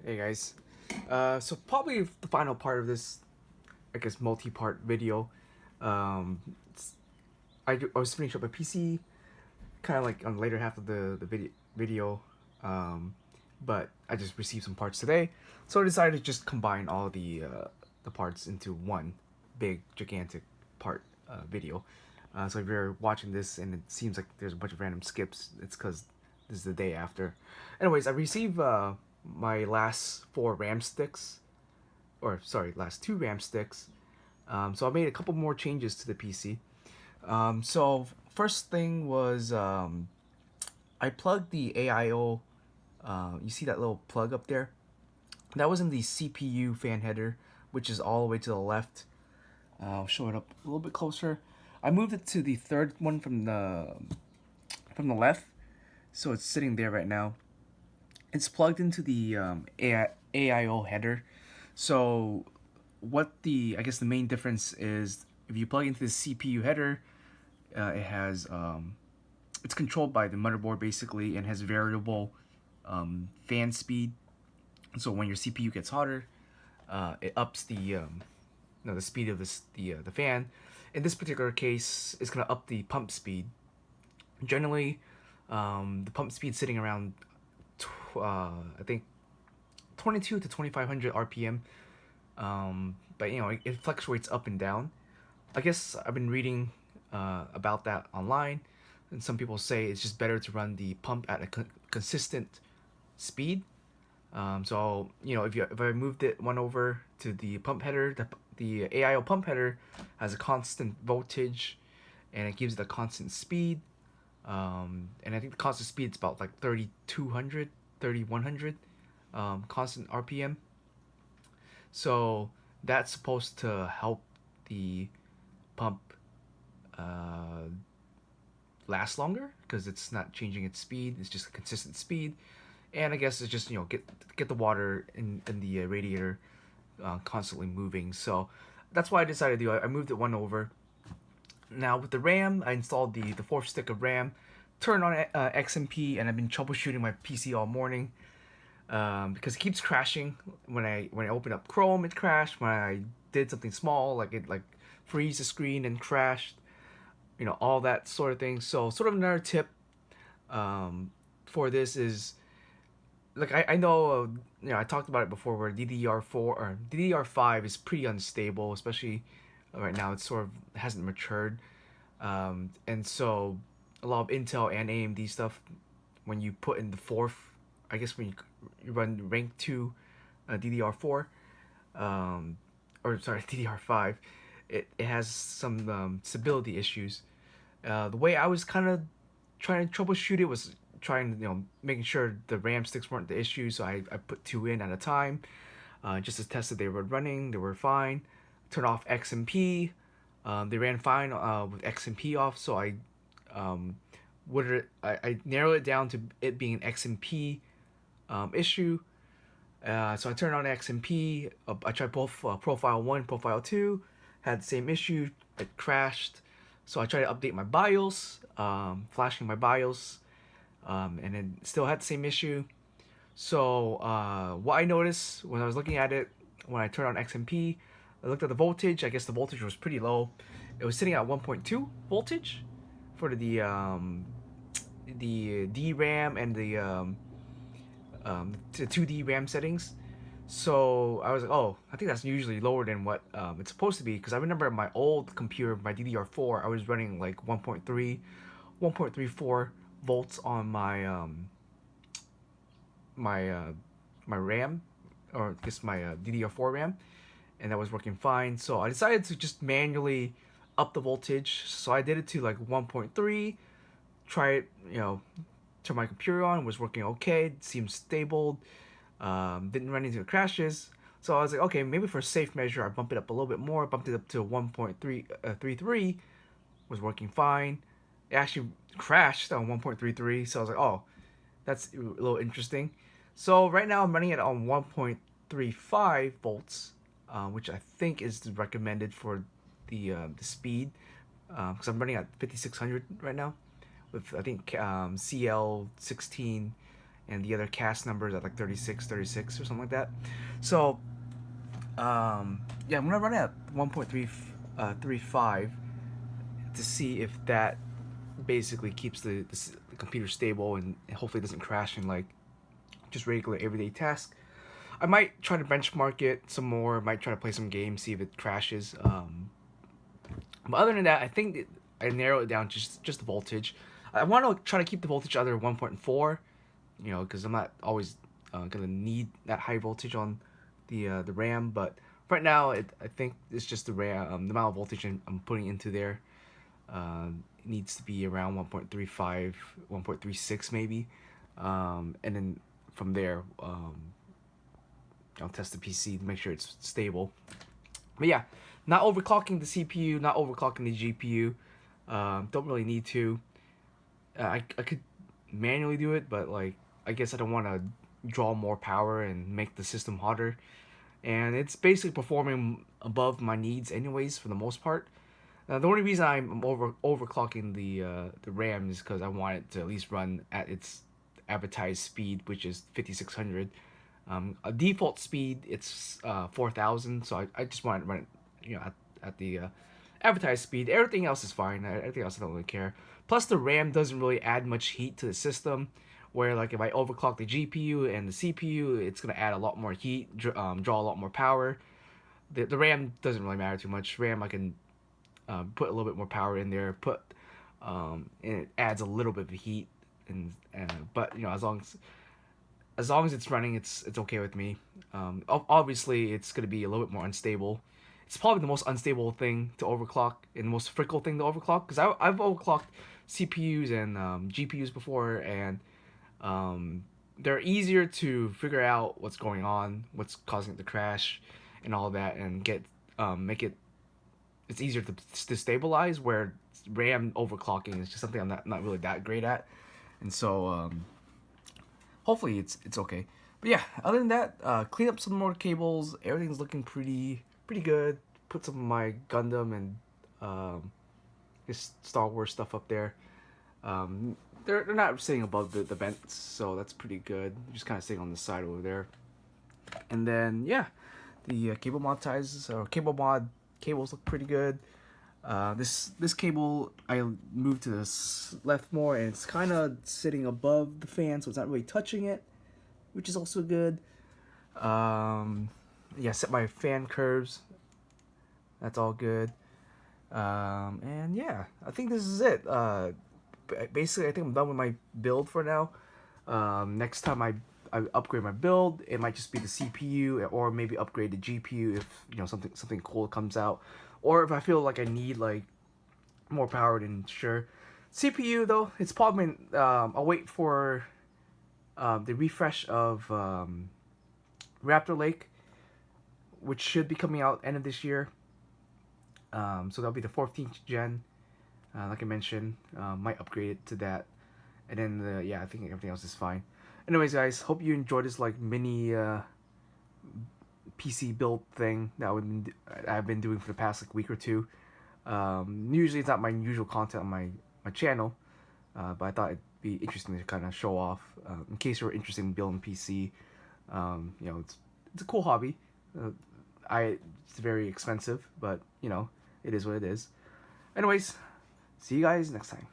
Hey guys, so probably the final part of this, I guess, multi-part video. Um, I was finishing up a PC, kind of like on the later half of the video, um, but I just received some parts today, so I decided to just combine all the parts into one big gigantic part video. So if you're watching this and it seems like there's a bunch of random skips, it's because this is the day after. Anyways, I received my last four RAM sticks, or sorry, last two RAM sticks. So I made a couple more changes to the PC. So first thing was I plugged the AIO. You see that little plug up there? That was in the CPU fan header, which is all the way to the left. I'll show it up a little bit closer. I moved it to the third one from the left, so it's sitting there right now. It's plugged into the AIO header. So what the I guess the main difference is if you plug into the CPU header, it has it's controlled by the motherboard basically and has variable fan speed. So when your CPU gets hotter, it ups the speed of the fan. In this particular case, it's gonna up the pump speed. Generally, the pump speed sitting around I think 22 to 2500 RPM. But you know it fluctuates up and down. I guess I've been reading about that online, and some people say it's just better to run the pump at a consistent speed. So you know if I moved it one over to the pump header, the AIO pump header has a constant voltage, and it gives it a constant speed. And I think the constant speed is about like 3200, 3100 constant RPM. So that's supposed to help the pump uh, last longer because it's not changing its speed. It's just a consistent speed, and I guess it's just get the water in the radiator constantly moving. So that's why I decided to do. I moved it one over. Now with the RAM, I installed the fourth stick of RAM, turned on XMP, and I've been troubleshooting my PC all morning. Because it keeps crashing when I open up Chrome. It crashed when I did something small, like it freeze the screen and crashed. You know, all that sort of thing. So sort of another tip for this is like I know I talked about it before where DDR4 or DDR5 is pretty unstable, especially right now. It's sort of hasn't matured, and so a lot of Intel and AMD stuff when you put in the fourth, I guess when you run rank 2 DDR4, or sorry, DDR5, it has some stability issues. The way I was kind of trying to troubleshoot it was trying making sure the RAM sticks weren't the issue, so I put two in at a time, just to test that they were running. They were fine. Turn off XMP. They ran fine with XMP off, so um, I narrowed it down to it being an XMP issue. So I turned on XMP. I tried both profile 1, profile 2. Had the same issue. It crashed. So I tried to update my BIOS, flashing my BIOS, and then still had the same issue. So what I noticed when I was looking at it, when I turned on XMP, I looked at the voltage. I guess the voltage was pretty low. It was sitting at 1.2 voltage for the DRAM and the 2D RAM settings. So I was like, oh, I think that's usually lower than what it's supposed to be. Because I remember my old computer, my DDR4, I was running like 1.3, 1.34 volts on my my RAM, or I guess my DDR4 RAM, and that was working fine. So I decided to just manually up the voltage. So I did it to like 1.3. Try it, turn my computer on. Was working okay. It seemed stable. Didn't run into crashes. So I was like, okay, maybe for safe measure, I bump it up a little bit more. Bumped it up to 1.33. Was working fine. It actually crashed on 1.33. So I was like, oh, that's a little interesting. So right now I'm running it on 1.35 volts, which I think is recommended for the speed, because I'm running at 5600 right now with I think CL16 and the other cast numbers at like 36, 36 or something like that. So yeah, I'm gonna run it at 1.35 to see if that basically keeps the computer stable and hopefully doesn't crash in like just regular everyday tasks. I might try to benchmark it some more. Might try to play some games, see if it crashes. But other than that, I think I narrowed it down just the voltage. I want to try to keep the voltage under 1.4, you know, because I'm not always gonna need that high voltage on the RAM. But right now, I think it's just the RAM, the amount of voltage I'm putting into there. Needs to be around 1.35, 1.36 maybe, and then from there, I'll test the PC to make sure it's stable. But yeah, not overclocking the CPU, not overclocking the GPU. Don't really need to. I could manually do it, but like I guess I don't want to draw more power and make the system hotter. And it's basically performing above my needs anyways for the most part. The only reason I'm overclocking the RAM is because I want it to at least run at its advertised speed, which is 5600. A default speed it's 4000, so I just want to run it, you know, at the advertised speed. Everything else is fine. Everything else I don't really care. Plus the RAM doesn't really add much heat to the system. Where like if I overclock the GPU and the CPU, it's gonna add a lot more heat, draw a lot more power. The RAM doesn't really matter too much. RAM I can put a little bit more power in there, and it adds a little bit of heat, and but you know as long as it's running, it's okay with me. Obviously, it's gonna be a little bit more unstable. It's probably the most unstable thing to overclock and the most fickle thing to overclock because I've overclocked CPUs and GPUs before, and they're easier to figure out what's going on, what's causing it to crash, and all that, and make it it's easier to stabilize. Where RAM overclocking is just something I'm not really that great at, and so hopefully it's okay. But yeah, other than that, clean up some more cables. Everything's looking pretty good. Put some of my Gundam and just Star Wars stuff up there. They're not sitting above the vents, so that's pretty good. Just kind of sitting on the side over there. And then yeah, the cable mod ties or cable mod cables look pretty good. This cable I moved to the left more, and it's kind of sitting above the fan, so it's not really touching it, which is also good. Yeah, set my fan curves. That's all good. And yeah, I think this is it. Basically, I think I'm done with my build for now. Next time I upgrade my build, it might just be the CPU or maybe upgrade the GPU if you know something cool comes out, or if I feel like I need like more power. Then sure. CPU though, it's probably I'll wait for the refresh of Raptor Lake, which should be coming out end of this year. So that'll be the 14th gen. Like I mentioned, might upgrade it to that, and then yeah, I think everything else is fine. Anyways, guys, hope you enjoyed this like mini PC build thing that I've been doing for the past like week or two. Usually it's not my usual content on my channel, but I thought it'd be interesting to kind of show off in case you're interested in building PC. You know, it's a cool hobby. It's very expensive, but you know, it is what it is. Anyways, see you guys next time.